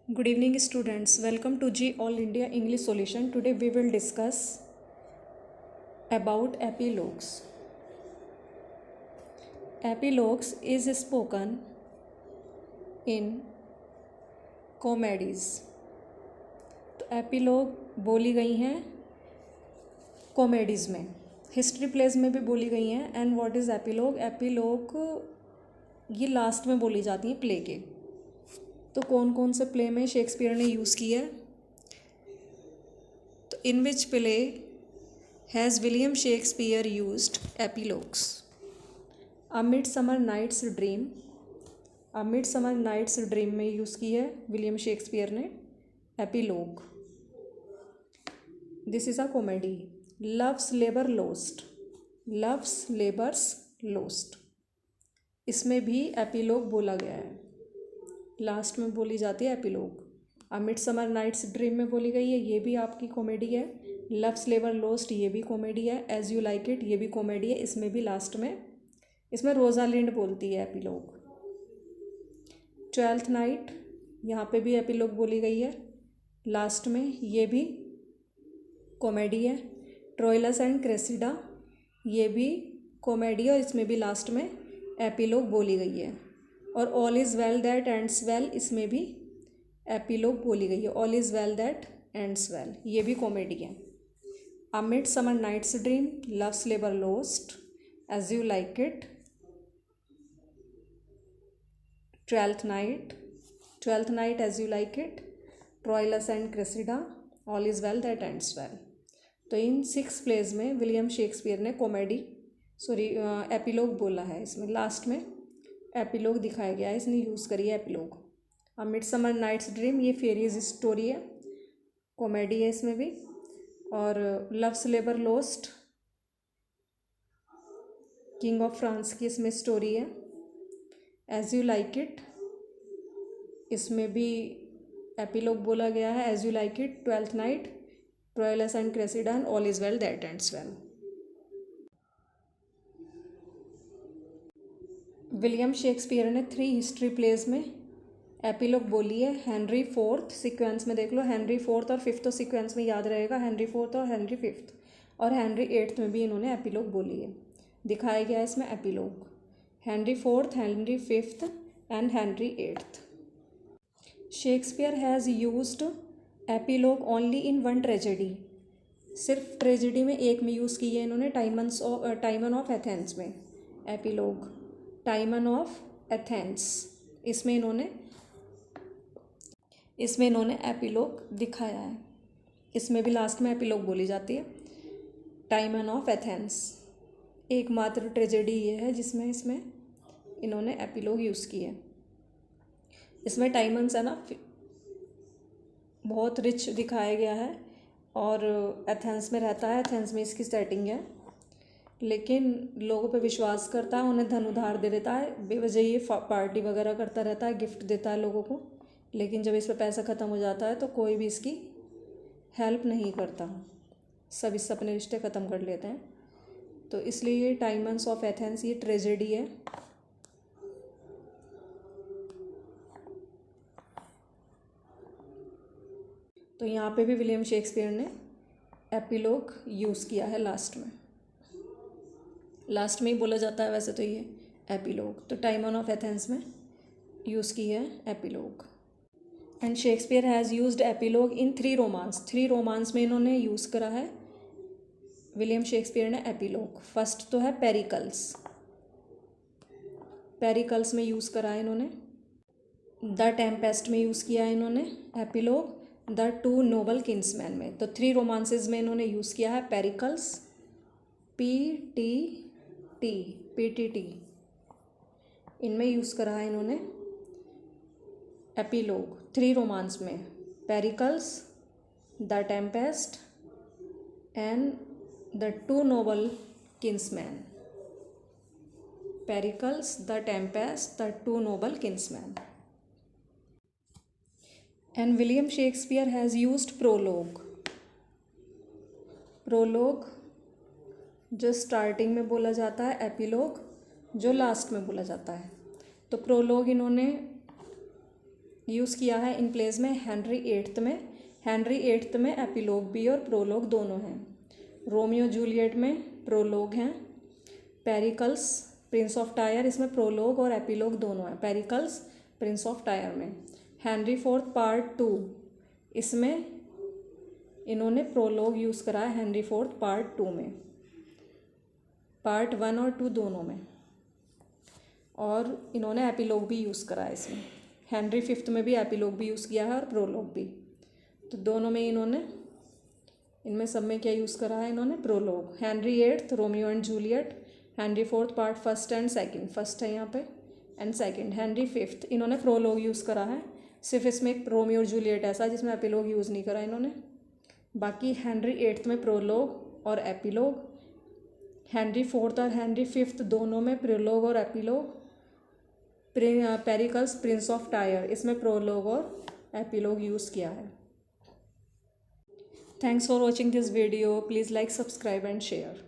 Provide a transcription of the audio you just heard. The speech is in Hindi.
Good evening, students. Welcome to G All India English Solution. Today we will discuss about epilogues. Epilogues is spoken in comedies. तो एपिलॉग बोली गई हैं कॉमेडीज़ में, हिस्ट्री प्लेज में भी बोली गई हैं. And what is epilogue? Epilogue ये लास्ट में बोली जाती हैं प्ले के. तो कौन कौन से प्ले में शेक्सपियर ने यूज़ किया है? तो in which play has William Shakespeare used epilogues? A Midsummer Night's Dream. A Midsummer Night's Dream में यूज़ की है विलियम शेक्सपियर ने epilogue. This is a comedy. Love's Labour Lost. Love's Labour's Lost, इसमें भी एपिलॉग बोला गया है. लास्ट में बोली जाती है एपिलॉग. अ मिडसमर नाइट्स ड्रीम में बोली गई है, ये भी आपकी कॉमेडी है. लव्स लेबर लोस्ट ये भी कॉमेडी है. एज यू लाइक इट ये भी कॉमेडी है. इसमें भी लास्ट में, इसमें रोजालिंड बोलती है एपिलॉग. ट्वेल्थ नाइट यहाँ पे भी एपिलॉग बोली गई है लास्ट में, ये भी कॉमेडी है. ट्रोइलस एंड क्रेसिडा ये भी कॉमेडी है और इसमें भी लास्ट में एपिलॉग बोली गई है. और All is well that ends Well, इसमें भी एपिलॉग बोली गई है. All is well that ends Well ये भी कॉमेडी है. A Midsummer Night's Dream, Love's Labour Lost, As you like it, twelfth Night As you like It, Troilus and Cressida, all is well that ends Well. तो इन 6 प्लेज में विलियम शेक्सपियर ने एपिलॉग बोला है. इसमें लास्ट में एपिलॉग दिखाया गया है, इसने यूज़ करी है एपिलॉग. अ मिडसमर नाइट्स ड्रीम ये फेरीज स्टोरी है, कॉमेडी है इसमें भी. और loves Labour lost king of France की इसमें स्टोरी है. एज यू लाइक इट इसमें भी एपिलॉग बोला गया है. As you like it, twelfth night, Troilus and Cressida, all is well that ends well. William Shakespeare ने 3 हिस्ट्री प्लेज में एपिलॉग बोली है. हेनरी फोर्थ सीक्वेंस में देख लो, हेनरी फोर्थ और फिफ्थ सीक्वेंस में याद रहेगा, हेनरी फोर्थ और हेनरी फिफ्थ. और हेनरी एट्थ में भी इन्होंने एपिलॉग बोली है, दिखाया गया है इसमें epilogue. Henry fourth, Henry fifth and Henry eighth. Shakespeare has used epilogue only in one tragedy. सिर्फ ट्रेजेडी में एक में यूज़ की है इन्होंने, टाइमन ऑफ एथेंस में एपिलॉग. टाइमन ऑफ एथेंस इसमें इन्होंने एपिलॉग दिखाया है. इसमें भी लास्ट में एपिलॉग बोली जाती है. टाइमन ऑफ एथेंस एकमात्र ट्रेजेडी ये है जिसमें इसमें इन्होंने एपिलॉग यूज़ की है. इसमें टाइमन्स है ना बहुत रिच दिखाया गया है और एथेंस में रहता है. एथेंस में इसकी सेटिंग है, लेकिन लोगों पे विश्वास करता है, उन्हें धन उधार दे देता है. बेवजह ये पार्टी वगैरह करता रहता है, गिफ्ट देता है लोगों को. लेकिन जब इस पर पैसा ख़त्म हो जाता है तो कोई भी इसकी हेल्प नहीं करता, सब इससे अपने रिश्ते ख़त्म कर लेते हैं. तो इसलिए ये टाइमन्स ऑफ एथेंस ये ट्रेजेडी है. तो यहाँ पे भी विलियम शेक्सपियर ने एपिलॉग यूज़ किया है लास्ट में ही बोला जाता है वैसे तो ये एपिलॉग. तो टाइमन ऑफ एथेंस में यूज़ की है epilogue. And Shakespeare has used epilogue in 3 romance. 3 romance में इन्होंने यूज़ करा है विलियम शेक्सपियर ने एपिलॉग. फर्स्ट तो है पेरिकल्स में यूज़ करा है इन्होंने. द टेम्पेस्ट में यूज़ किया है इन्होंने एपिलॉग. द 2 नोबल किंग्समैन में. तो 3 रोमांसेस में इन्होंने यूज़ किया है पेरिकल्स, PTT इनमें यूज़ करा है इन्होंने एपिलॉग. 3 रोमांस में Pericles, the Tempest and the 2 noble kinsmen. Pericles, the Tempest, the 2 noble kinsmen. And William Shakespeare has used prologue जो स्टार्टिंग में बोला जाता है, एपिलॉग जो लास्ट में बोला जाता है. तो प्रोलॉग इन्होंने यूज़ किया है इन प्लेस में हेनरी एट्थ में। हेनरी एट्थ में एपिलोग भी और प्रोलोग दोनों हैं। रोमियो जूलियट में प्रोलोग हैं। पेरिकल्स प्रिंस ऑफ टायर, इसमें प्रोलोग और एपिलोग दोनों हैं। पेरिकल्स प्रिंस ऑफ टायर में। हेनरी फोर्थ पार्ट 2, इसमें इन्होंने प्रोलोग यूज़ करा है हेनरी फोर्थ पार्ट 2 में, पार्ट 1 और 2 दोनों में, और इन्होंने एपिलोग भी यूज़ करा है इसमें। हेनरी फिफ्थ में भी एपिलोग भी यूज़ किया है और प्रोलोग भी, तो दोनों में इन्होंने, इनमें सब में क्या यूज़ करा है इन्होंने? Prologue. Henry eighth Romeo and Juliet, Henry fourth part first and second, first है यहाँ पे एंड सेकंड। हेनरी फिफ्थ इन्होंने प्रोलोग यूज़ करा है, सिर्फ इसमें एक रोमियो और जूलियट ऐसा जिसमें एपिलोग यूज़ नहीं करा इन्होंने। बाकी हेनरी एट्थ में प्रोलोग और एपिलोग, हेनरी फोर्थ और हेनरी फिफ्थ दोनों में प्रोलोग और epilogue. Pericles Prince of tyre, इसमें प्रोलोग और एपिलोग यूज़ किया है। Thanks for watching this video. Please like, subscribe and share.